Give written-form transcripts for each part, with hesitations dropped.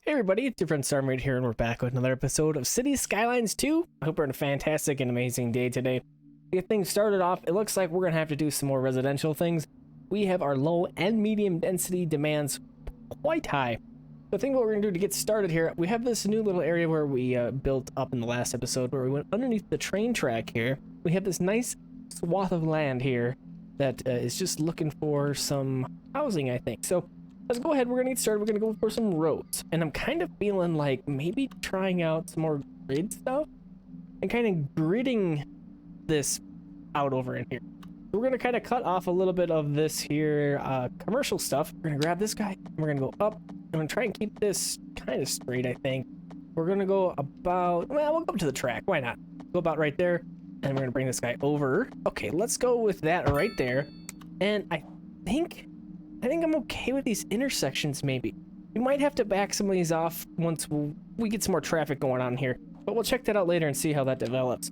Hey everybody, it's your friend Sarmate here, and we're back with another episode of Cities Skylines 2. I hope we're having a fantastic and amazing day today. To get things started off, it looks like we're going to have to do some more residential things. We have our low and medium density demands quite high. So I think what we're going to do to get started here, we have this new little area where we built up in the last episode where we went underneath the train track here. We have this nice swath of land here that is just looking for some housing, I think. So let's go ahead, we're gonna get started. We're gonna go for some roads. And I'm kind of feeling like maybe trying out some more grid stuff and kind of gridding this out over in here. We're gonna kind of cut off a little bit of this here commercial stuff. We're gonna grab this guy and we're gonna go up. I'm gonna try and keep this kind of straight, I think. We're gonna go about, well, we'll go up to the track. Why not? Go about right there. And we're gonna bring this guy over. Okay, let's go with that right there. And I think I'm okay with these intersections, maybe. We might have to back some of these off once we get some more traffic going on here. But we'll check that out later and see how that develops.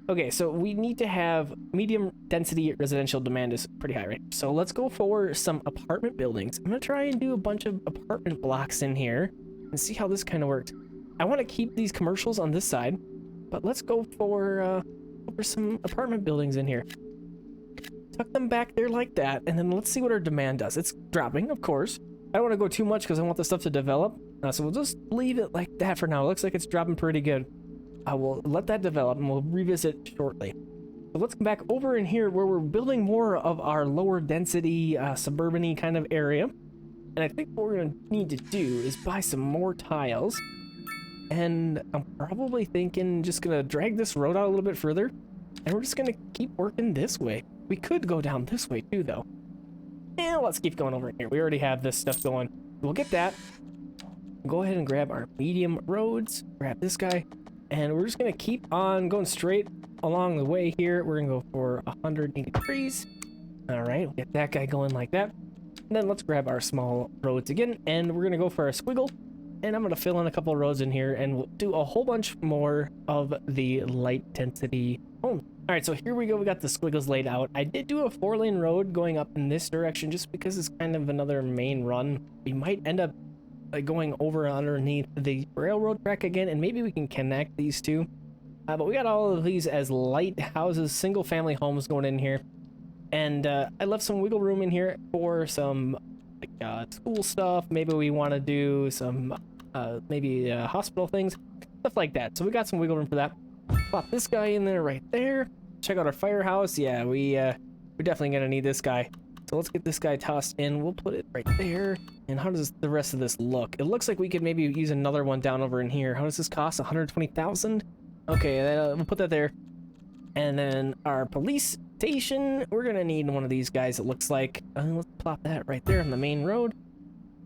Okay, so we need to have medium density residential demand is pretty high, right? So let's go for some apartment buildings. I'm gonna try and do a bunch of apartment blocks in here and see how this kind of works. I want to keep these commercials on this side, but let's go for some apartment buildings in here. Tuck them back there like that, and then let's see what our demand does. It's dropping, of course. I don't want to go too much because I want the stuff to develop, so we'll just leave it like that for now. It looks like it's dropping pretty good. I will let that develop and we'll revisit shortly. So let's come back over in here where we're building more of our lower density suburban-y kind of area. And I think what we're going to need to do is buy some more tiles. And I'm probably thinking just going to drag this road out a little bit further, and we're just going to keep working this way. We could go down this way too, though. Yeah, let's keep going over here. We already have this stuff going. We'll get that. Go ahead and grab our medium roads. Grab this guy. And we're just going to keep on going straight along the way here. We're going to go for 180 degrees. All right, we'll get that guy going like that. And then let's grab our small roads again. And we're going to go for a squiggle. And I'm going to fill in a couple of roads in here. And we'll do a whole bunch more of the light density homes. All right, so here we go. We got the squiggles laid out. I did do a 4-lane road going up in this direction just because it's kind of another main run. We might end up going over underneath the railroad track again, and maybe we can connect these two. But we got all of these as light houses, single family homes going in here. And I left some wiggle room in here for some like school stuff. Maybe we want to do some maybe hospital things, stuff like that. So we got some wiggle room for that. Plop this guy in there right there. Check out our firehouse. Yeah, we're definitely gonna need this guy. So let's get this guy tossed in. We'll put it right there. And how does the rest of this look? It looks like we could maybe use another one down over in here. How does this cost? 120,000? Okay, we'll put that there. And then our police station, we're gonna need one of these guys, it looks like. Let's plop that right there on the main road.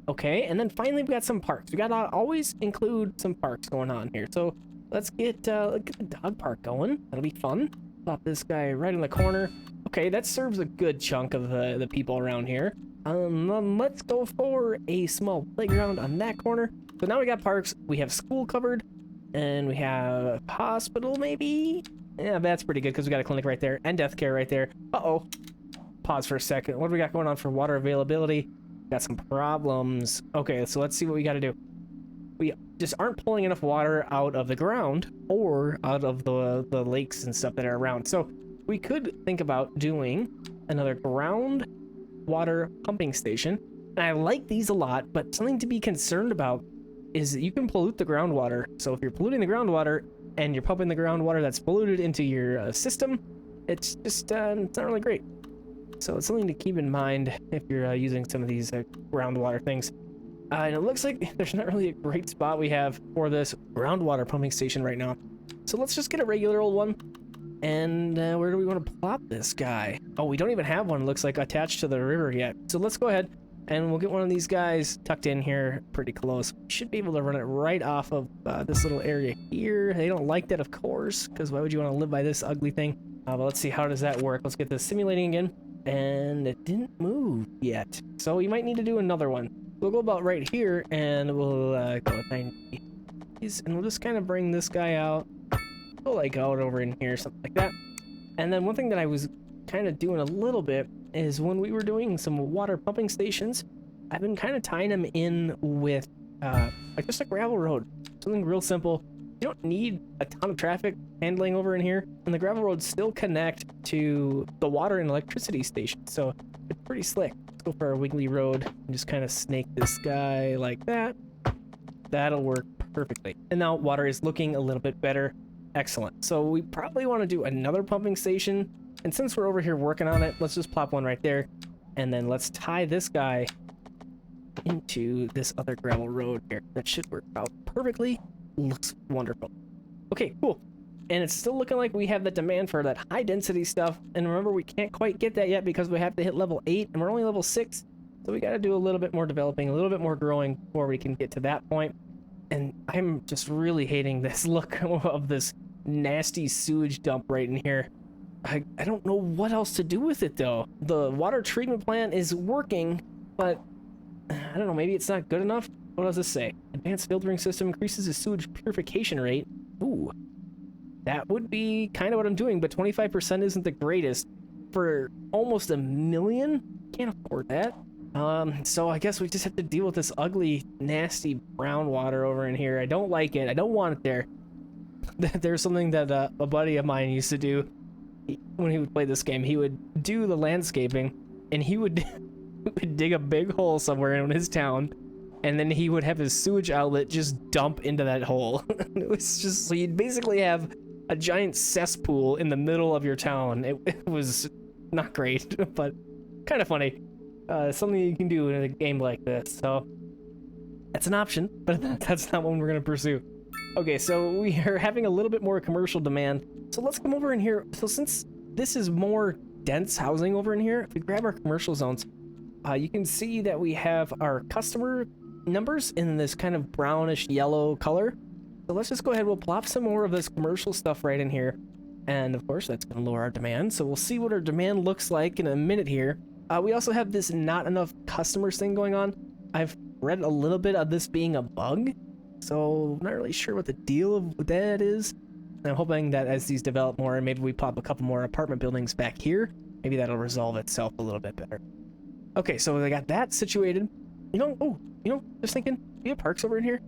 Okay, and then finally we got some parks. We gotta always include some parks going on here. So let's get the dog park going. That'll be fun. Plop this guy right in the corner. Okay, that serves a good chunk of the people around here. Let's go for a small playground on that corner. So now we got parks, we have school covered, and we have hospital maybe? Yeah, that's pretty good because we got a clinic right there and death care right there. Uh-oh. Pause for a second. What do we got going on for water availability? Got some problems. Okay, so let's see what we got to do. We just aren't pulling enough water out of the ground or out of the lakes and stuff that are around. So we could think about doing another ground water pumping station. And I like these a lot, but something to be concerned about is that you can pollute the groundwater. So if you're polluting the groundwater and you're pumping the groundwater that's polluted into your system, it's just it's not really great. So it's something to keep in mind if you're using some of these groundwater things. And it looks like there's not really a great spot we have for this groundwater pumping station right now. So let's just get a regular old one. And where do we want to plop this guy? Oh, we don't even have one, looks like, attached to the river yet. So let's go ahead and we'll get one of these guys tucked in here pretty close. We should be able to run it right off of this little area here. They don't like that, of course, because why would you want to live by this ugly thing? But let's see, how does that work? Let's get this simulating again. And it didn't move yet. So we might need to do another one. We'll go about right here, and we'll go with 90. And we'll just kind of bring this guy out. Go like out over in here, something like that. And then one thing that I was kind of doing a little bit is when we were doing some water pumping stations, I've been kind of tying them in with like just a gravel road, something real simple. You don't need a ton of traffic handling over in here, and the gravel roads still connect to the water and electricity station, so it's pretty slick. Let's go for our wiggly road and just kind of snake this guy like that. That'll work perfectly. And now water is looking a little bit better. Excellent. So we probably want to do another pumping station, and since we're over here working on it, let's just plop one right there, and then let's tie this guy into this other gravel road here. That should work out perfectly. Looks wonderful. Okay, cool. And it's still looking like we have the demand for that high density stuff. And remember, we can't quite get that yet because we have to hit level 8 and we're only level 6. So we got to do a little bit more developing, a little bit more growing before we can get to that point. And I'm just really hating this look of this nasty sewage dump right in here. I don't know what else to do with it though. The water treatment plant is working, but I don't know, maybe it's not good enough. What does this say? Advanced filtering system increases the sewage purification rate. Ooh, that would be kind of what I'm doing, but 25% isn't the greatest. For almost $1 million? Can't afford that. So I guess we just have to deal with this ugly, nasty brown water over in here. I don't like it. I don't want it there. There's something that a buddy of mine used to do when he would play this game. He would do the landscaping, and he would dig a big hole somewhere in his town, and then he would have his sewage outlet just dump into that hole. It was just, so you'd basically have a giant cesspool in the middle of your town. It was not great, but kind of funny. Something you can do in a game like this. So that's an option, but that's not one we're going to pursue. Okay, so we are having a little bit more commercial demand. So let's come over in here. So since this is more dense housing over in here, if we grab our commercial zones, you can see that we have our customer numbers in this kind of brownish yellow color. So let's just go ahead. We'll plop some more of this commercial stuff right in here. And of course, that's going to lower our demand. So we'll see what our demand looks like in a minute here. We also have this not enough customers thing going on. I've read a little bit of this being a bug, so I'm not really sure what the deal with that is. And I'm hoping that as these develop more, and maybe we pop a couple more apartment buildings back here, maybe that'll resolve itself a little bit better. Okay, so I got that situated. Just thinking, we have parks over in here?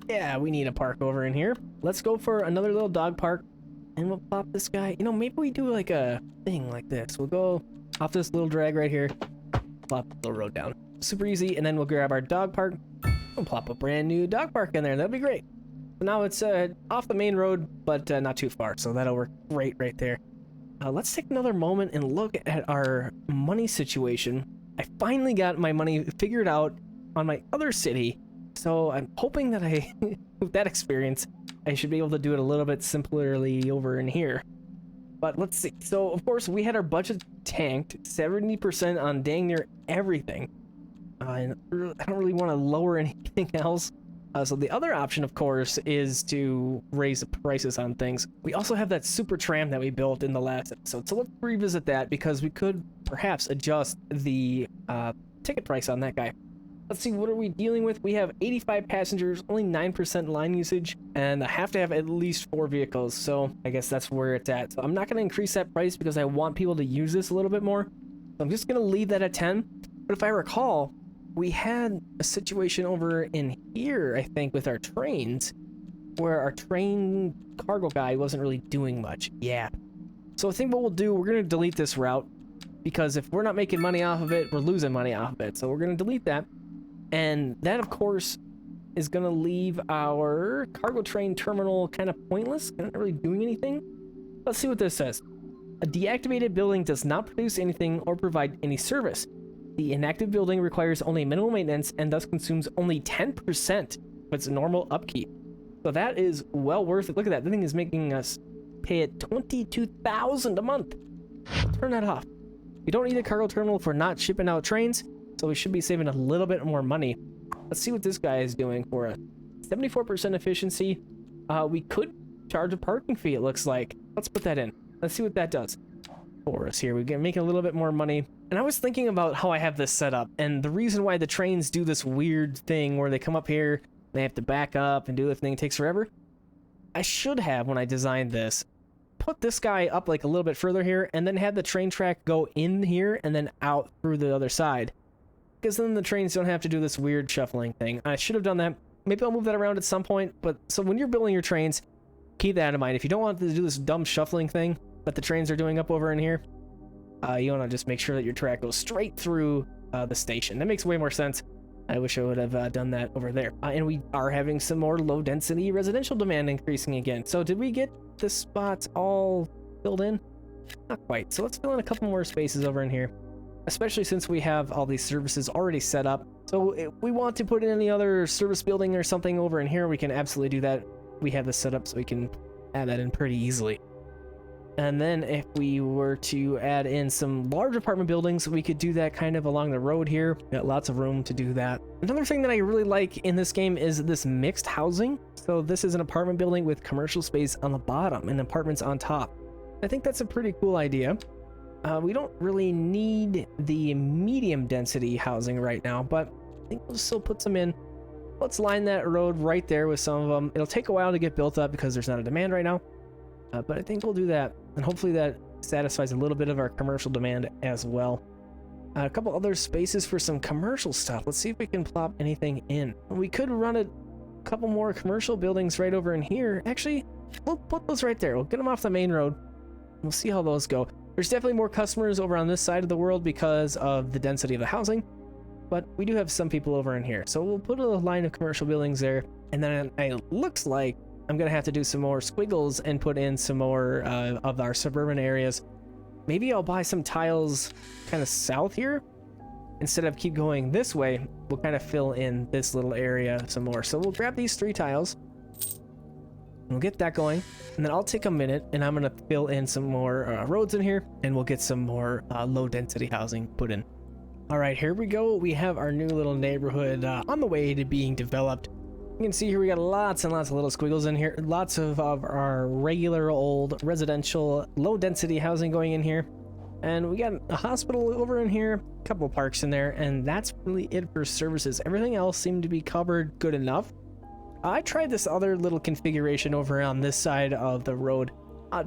Yeah, we need a park over in here. Let's go for another little dog park, and we'll pop this guy. Maybe we do like a thing like this. We'll go off this little drag right here, plop the little road down. Super easy, and then we'll grab our dog park. We'll plop a brand new dog park in there. That'll be great. So now it's off the main road, but not too far, so that'll work great right there. Let's take another moment and look at our money situation. I finally got my money figured out on my other city, so I'm hoping that with that experience, I should be able to do it a little bit simplerly over in here. But let's see. So, of course, we had our budget tanked 70% on dang near everything. And I don't really want to lower anything else. So the other option, of course, is to raise the prices on things. We also have that super tram that we built in the last episode. So let's revisit that because we could perhaps adjust the ticket price on that guy. Let's see, what are we dealing with? We have 85 passengers, only 9% line usage, and I have to have at least 4 vehicles, so I guess that's where it's at. So I'm not going to increase that price because I want people to use this a little bit more. So I'm just going to leave that at 10. But if I recall, we had a situation over in here, I think, with our trains, where our train cargo guy wasn't really doing much. Yeah. So I think what we'll do, we're going to delete this route, because if we're not making money off of it, we're losing money off of it. So we're going to delete that. And that, of course, is going to leave our cargo train terminal kind of pointless, not really doing anything. Let's see what this says. A deactivated building does not produce anything or provide any service. The inactive building requires only minimal maintenance and thus consumes only 10% of its normal upkeep. So that is well worth it. Look at that. The thing is making us pay it $22,000 a month. Turn that off. We don't need a cargo terminal for not shipping out trains, so we should be saving a little bit more money. Let's see what this guy is doing for us. 74% efficiency. We could charge a parking fee, it looks like. Let's put that in. Let's see what that does for us here. We can make a little bit more money. And I was thinking about how I have this set up, and the reason why the trains do this weird thing where they come up here, they have to back up and do the thing, it takes forever. I should have, when I designed this, put this guy up like a little bit further here, and then have the train track go in here and then out through the other side. Because then the trains don't have to do this weird shuffling thing. I should have done that. maybe I'll move that around at some point. But so when you're building your trains, keep that in mind. If you don't want to do this dumb shuffling thing that the trains are doing up over in here, you want to just make sure that your track goes straight through the station. That makes way more sense. I wish I would have done that over there. And we are having some more low density residential demand increasing again. So did we get the spots all filled in? Not quite. So let's fill in a couple more spaces over in here, especially since we have all these services already set up. So if we want to put in any other service building or something over in here, we can absolutely do that. We have this set up so we can add that in pretty easily. And then if we were to add in some large apartment buildings, we could do that kind of along the road here. Got lots of room to do that. Another thing that I really like in this game is this mixed housing. So this is an apartment building with commercial space on the bottom and apartments on top. I think that's a pretty cool idea. We don't really need the medium density housing right now, but I think we'll still put some in. Let's line that road right there with some of them. It'll take a while to get built up because there's not a demand right now. But I think we'll do that, and hopefully that satisfies a little bit of our commercial demand as well. A couple other spaces for some commercial stuff. Let's see if we can plop anything in. We could run a couple more commercial buildings right over in here. Actually, we'll put those right there. We'll get them off the main road. We'll see how those go. There's definitely more customers over on this side of the world because of the density of the housing, but we do have some people over in here. So we'll put a line of commercial buildings there, and then it looks like I'm gonna have to do some more squiggles and put in some more of our suburban areas. Maybe I'll buy some tiles kind of south here. Instead of keep going this way, we'll kind of fill in this little area some more. So we'll grab these 3 tiles. We'll get that going, and then I'll take a minute and I'm gonna fill in some more roads in here, and we'll get some more low density housing put in. All right, here we go. We have our new little neighborhood on the way to being developed. You can see here we got lots and lots of little squiggles in here. Lots of our regular old residential low density housing going in here. And we got a hospital over in here, a couple of parks in there, and that's really it for services. Everything else seemed to be covered good enough. I tried this other little configuration over on this side of the road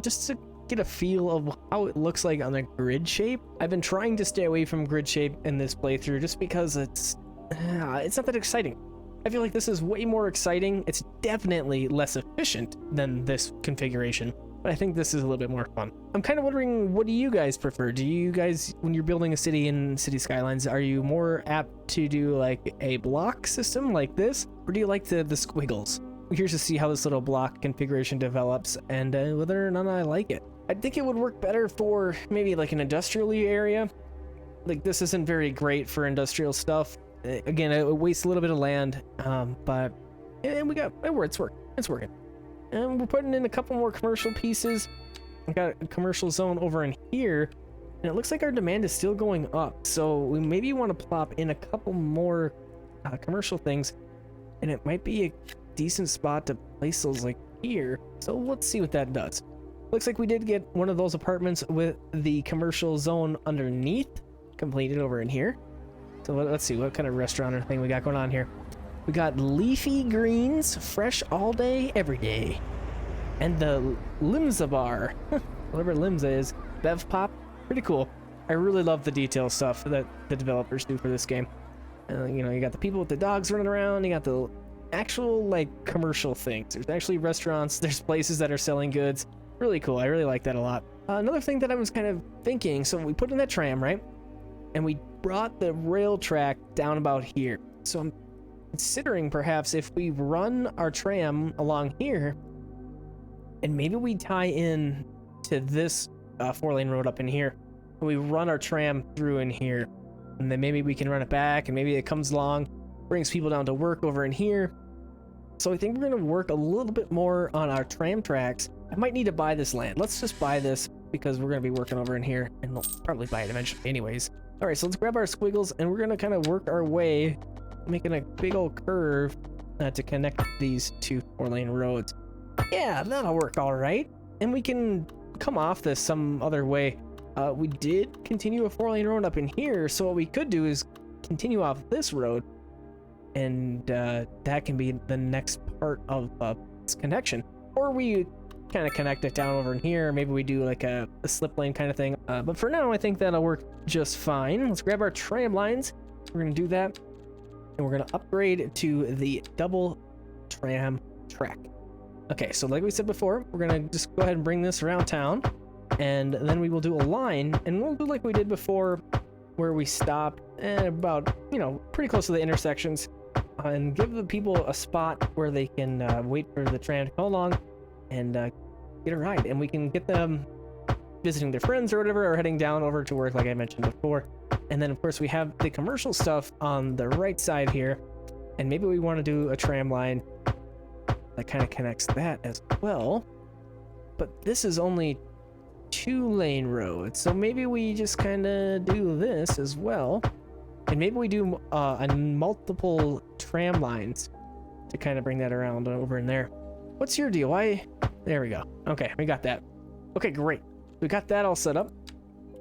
just to get a feel of how it looks like on the grid shape. I've been trying to stay away from grid shape in this playthrough just because it's not that exciting. I feel like this is way more exciting. It's definitely less efficient than this configuration, but I think this is a little bit more fun. I'm kind of wondering, what do you guys prefer? Do you guys, when you're building a city in Cities Skylines, are you more apt to do like a block system like this, or do you like the squiggles? We're curious to see how this little block configuration develops and whether or not I like it. I think it would work better for maybe like an industrial area. Like this isn't very great for industrial stuff. Again, it wastes a little bit of land, but and we got it's working. And we're putting in a couple more commercial pieces. We got a commercial zone over in here, and it looks like our demand is still going up. So we maybe want to plop in a couple more commercial things, and it might be a decent spot to place those like here. So let's see what that does. Looks like we did get one of those apartments with the commercial zone underneath completed over in here. So let's see what kind of restaurant or thing we got going on here. We got leafy greens, fresh all day, every day. And the Limza bar, whatever Limza is, Bev Pop, pretty cool. I really love the detail stuff that the developers do for this game. You know, you got the people with the dogs running around, you got the actual like commercial things. There's actually restaurants, there's places that are selling goods. Really cool, I really like that a lot. Another thing that I was kind of thinking, so we put in that tram, right? And we brought the rail track down about here. So I'm considering perhaps if we run our tram along here, and maybe we tie in to this 4-lane road up in here, and we run our tram through in here, and then maybe we can run it back, and maybe it comes along, brings people down to work over in here. So I think we're going to work a little bit more on our tram tracks. I might need to buy this land. Let's just buy this because we're going to be working over in here, and we'll probably buy it eventually anyways. All right, so let's grab our squiggles, and we're going to kind of work our way, making a big old curve to connect these 2 4-lane roads. Yeah, that'll work all right. And we can come off this some other way. We did continue a 4-lane road up in here, so what we could do is continue off this road, and that can be the next part of this connection. Or we kind of connect it down over in here. Maybe we do like a slip lane kind of thing. But for now, I think that'll work just fine. Let's grab our tram lines. We're going to do that. And we're going to upgrade to the double tram track. Okay, so like we said before, we're gonna just go ahead and bring this around town, and then we will do a line, and we'll do like we did before, where we stop about, you know, pretty close to the intersections, and give the people a spot where they can wait for the tram to come along and get a ride, and we can get them visiting their friends or whatever, or heading down over to work like I mentioned before. And then of course we have the commercial stuff on the right side here, and maybe we want to do a tram line that kind of connects that as well. But this is only 2-lane road, so maybe we just kind of do this as well, and maybe we do multiple tram lines to kind of bring that around over in there. What's your deal? There we go. Okay, we got that. Okay, great. We got that all set up.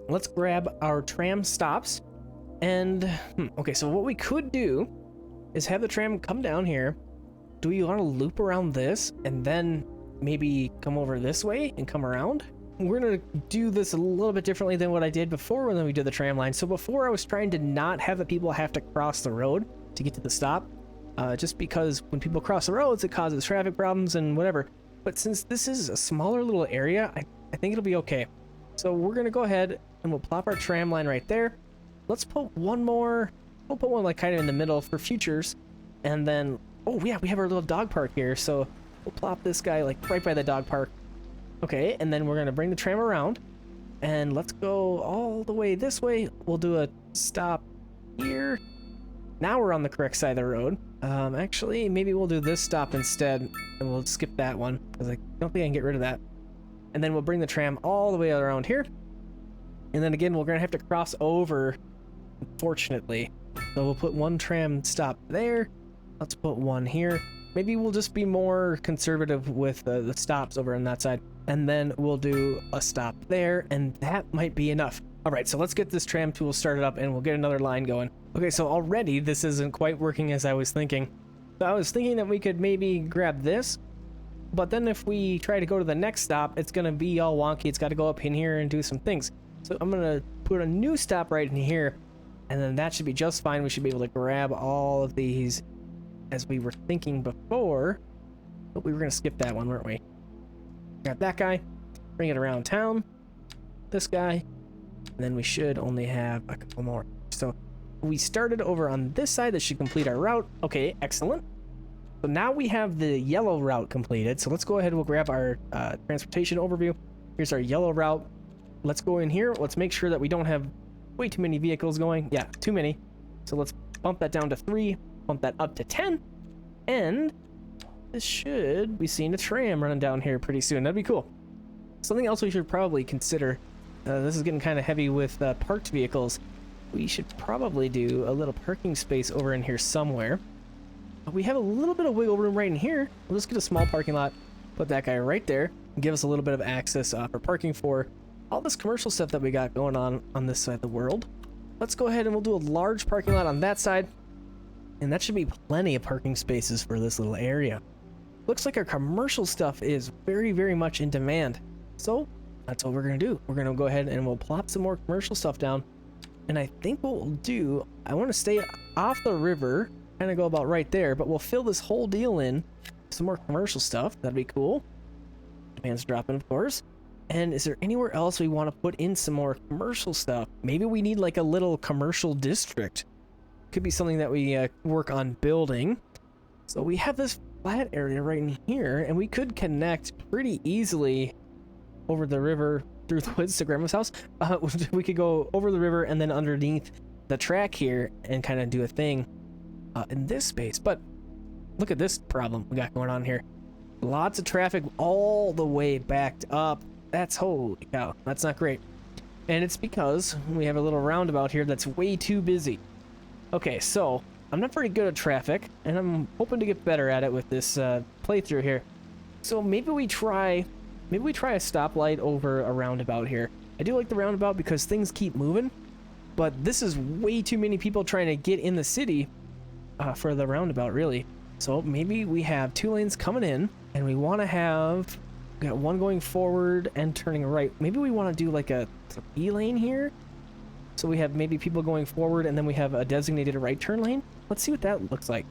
Let's grab our tram stops, and okay, so what we could do is have the tram come down here. Do we want to loop around this and then maybe come over this way and come around? We're gonna do this a little bit differently than what I did before when we did the tram line. So before I was trying to not have the people have to cross the road to get to the stop, just because when people cross the roads it causes traffic problems and whatever. But since this is a smaller little area, I think it'll be okay. So we're gonna go ahead and we'll plop our tram line right there. Let's put one more, we'll put one like kind of in the middle for futures, and then oh yeah, we have our little dog park here, so we'll plop this guy like right by the dog park. Okay, and then we're gonna bring the tram around, and let's go all the way this way. We'll do a stop here. Now we're on the correct side of the road. Actually, maybe we'll do this stop instead, and we'll skip that one, because I don't think I can get rid of that. And then we'll bring the tram all the way around here. And then again, we're gonna have to cross over, unfortunately. So we'll put one tram stop there. Let's put one here. Maybe we'll just be more conservative with the stops over on that side. And then we'll do a stop there, and that might be enough. All right, so let's get this tram tool started up and we'll get another line going. Okay, so already this isn't quite working as I was thinking. So I was thinking that we could maybe grab this, but then if we try to go to the next stop, it's gonna be all wonky. It's gotta go up in here and do some things. So I'm gonna put a new stop right in here, and then that should be just fine. We should be able to grab all of these as we were thinking before, but we were gonna skip that one, weren't we? Grab that guy, bring it around town, this guy, and then we should only have a couple more. So we started over on this side. That should complete our route. Okay, excellent. So now we have the yellow route completed. So let's go ahead and we'll grab our transportation overview. Here's our yellow route. Let's go in here. Let's make sure that we don't have way too many vehicles going. Yeah, too many. So let's bump that down to 3, bump that up to 10, and this should be seeing a tram running down here pretty soon. That'd be cool. Something else we should probably consider, this is getting kind of heavy with parked vehicles. We should probably do a little parking space over in here somewhere. We have a little bit of wiggle room right in here. We'll just get a small parking lot, put that guy right there, and give us a little bit of access for parking for all this commercial stuff that we got going on this side of the world. Let's go ahead and we'll do a large parking lot on that side, and that should be plenty of parking spaces for this little area. Looks like our commercial stuff is very, very much in demand. So that's what we're gonna do. We're gonna go ahead and we'll plop some more commercial stuff down. And I think what we'll do, I want to stay off the river, kind of go about right there, but we'll fill this whole deal in some more commercial stuff. That'd be cool. Demand's dropping, of course. And is there anywhere else we want to put in some more commercial stuff? Maybe we need like a little commercial district. Could be something that we work on building. So we have this flat area right in here, and we could connect pretty easily over the river through the woods to Grandma's house. We could go over the river and then underneath the track here and kind of do a thing in this space. But look at this problem we got going on here. Lots of traffic all the way backed up. That's holy cow. That's not great. And it's because we have a little roundabout here that's way too busy. Okay, so I'm not very good at traffic, and I'm hoping to get better at it with this playthrough here. So maybe we try a stoplight over a roundabout here. I do like the roundabout because things keep moving, but this is way too many people trying to get in the city for the roundabout, really. So maybe we have 2 lanes coming in, and we want to have, we got one going forward and turning right. Maybe we want to do like a 3 lane here. So we have maybe people going forward, and then we have a designated right turn lane. Let's see what that looks like.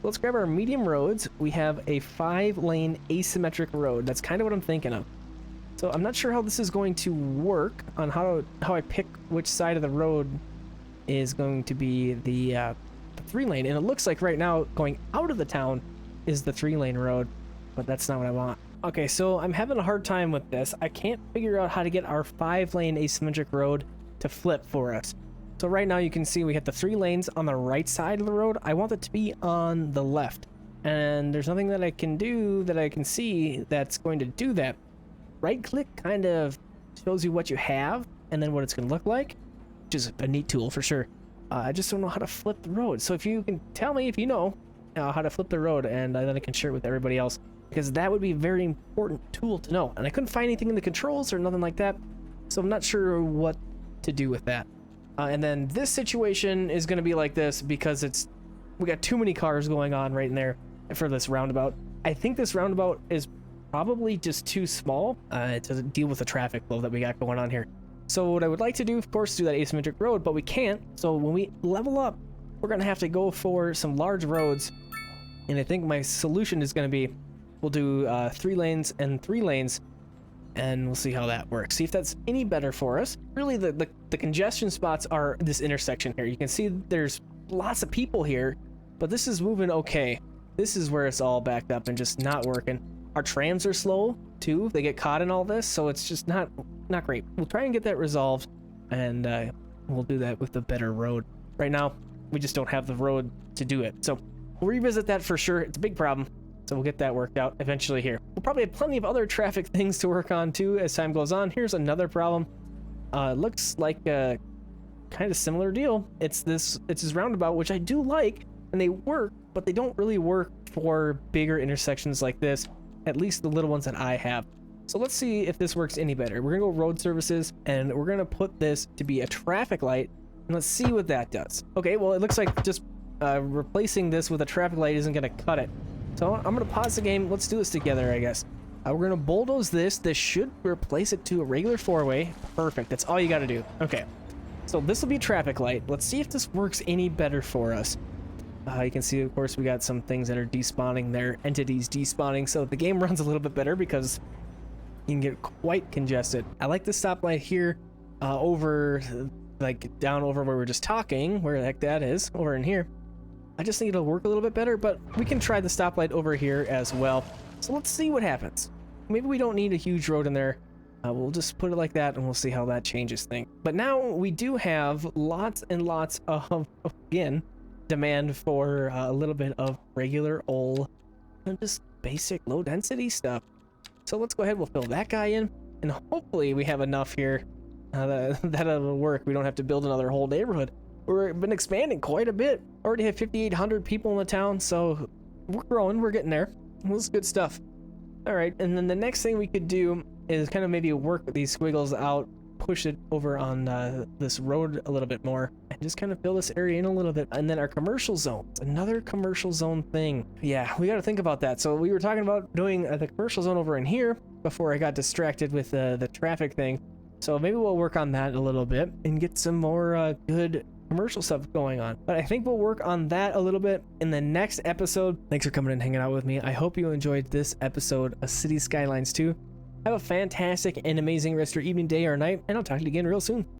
Let's grab our medium roads. We have a 5-lane asymmetric road. That's kind of what I'm thinking of. So I'm not sure how this is going to work on how I pick which side of the road is going to be the 3-lane. And it looks like right now going out of the town is the 3-lane road, but that's not what I want. Okay, so I'm having a hard time with this. I can't figure out how to get our 5-lane asymmetric road to flip for us. So right now you can see we have the 3 lanes on the right side of the road. I want it to be on the left. And there's nothing that I can do that I can see that's going to do that. Right click kind of shows you what you have and then what it's going to look like, which is a neat tool for sure. I just don't know how to flip the road. So if you can tell me if you know how to flip the road, and then I can share it with everybody else, because that would be a very important tool to know. And I couldn't find anything in the controls or nothing like that, so I'm not sure what to do with that. And then this situation is going to be like this because we got too many cars going on right in there for this roundabout. I think this roundabout is probably just too small to deal with the traffic flow that we got going on here. So what I would like to do, of course, is do that asymmetric road, but we can't. So when we level up, we're going to have to go for some large roads. And I think my solution is going to be, we'll do 3 lanes and 3 lanes, and we'll see how that works. See if that's any better for us. Really, the congestion spots are this intersection here. You can see there's lots of people here, but this is moving okay. This is where it's all backed up and just not working. Our trams are slow too. They get caught in all this, so it's just not great. We'll try and get that resolved, and we'll do that with a better road. Right now, we just don't have the road to do it. So we'll revisit that for sure. It's a big problem. So we'll get that worked out eventually here. We'll probably have plenty of other traffic things to work on too as time goes on. Here's another problem. Looks like a kind of similar deal. It's this roundabout, which I do like, and they work, but they don't really work for bigger intersections like this, at least the little ones that I have. So let's see if this works any better. We're gonna go road services, and we're gonna put this to be a traffic light, and let's see what that does. Okay, well, it looks like just replacing this with a traffic light isn't gonna cut it. So I'm going to pause the game. Let's do this together, I guess. We're going to bulldoze this. This should replace it to a regular 4-way. Perfect. That's all you got to do. Okay. So this will be traffic light. Let's see if this works any better for us. You can see, of course, we got some things that are despawning there. Entities despawning. So the game runs a little bit better because you can get quite congested. I like the stoplight here over, like, down over where we're just talking. Where the heck that is. Over in here. I just think it'll work a little bit better, but we can try the stoplight over here as well. So let's see what happens. Maybe we don't need a huge road in there. We'll just put it like that, and we'll see how that changes things. But now we do have lots and lots of, again, demand for a little bit of regular old, just basic low-density stuff. So let's go ahead. We'll fill that guy in, and hopefully we have enough here that'll work. We don't have to build another whole neighborhood. We've been expanding quite a bit. Already have 5,800 people in the town, so we're growing. We're getting there. This is good stuff. All right, and then the next thing we could do is kind of maybe work these squiggles out, push it over on this road a little bit more, and just kind of fill this area in a little bit. And then our commercial zone, another commercial zone thing. Yeah, we got to think about that. So we were talking about doing the commercial zone over in here before I got distracted with the traffic thing. So maybe we'll work on that a little bit and get some more good commercial stuff going on. But I think we'll work on that a little bit in the next episode. Thanks for coming and hanging out with me. I hope you enjoyed this episode of Cities Skylines 2. Have a fantastic and amazing rest of your evening, day, or night, and I'll talk to you again real soon.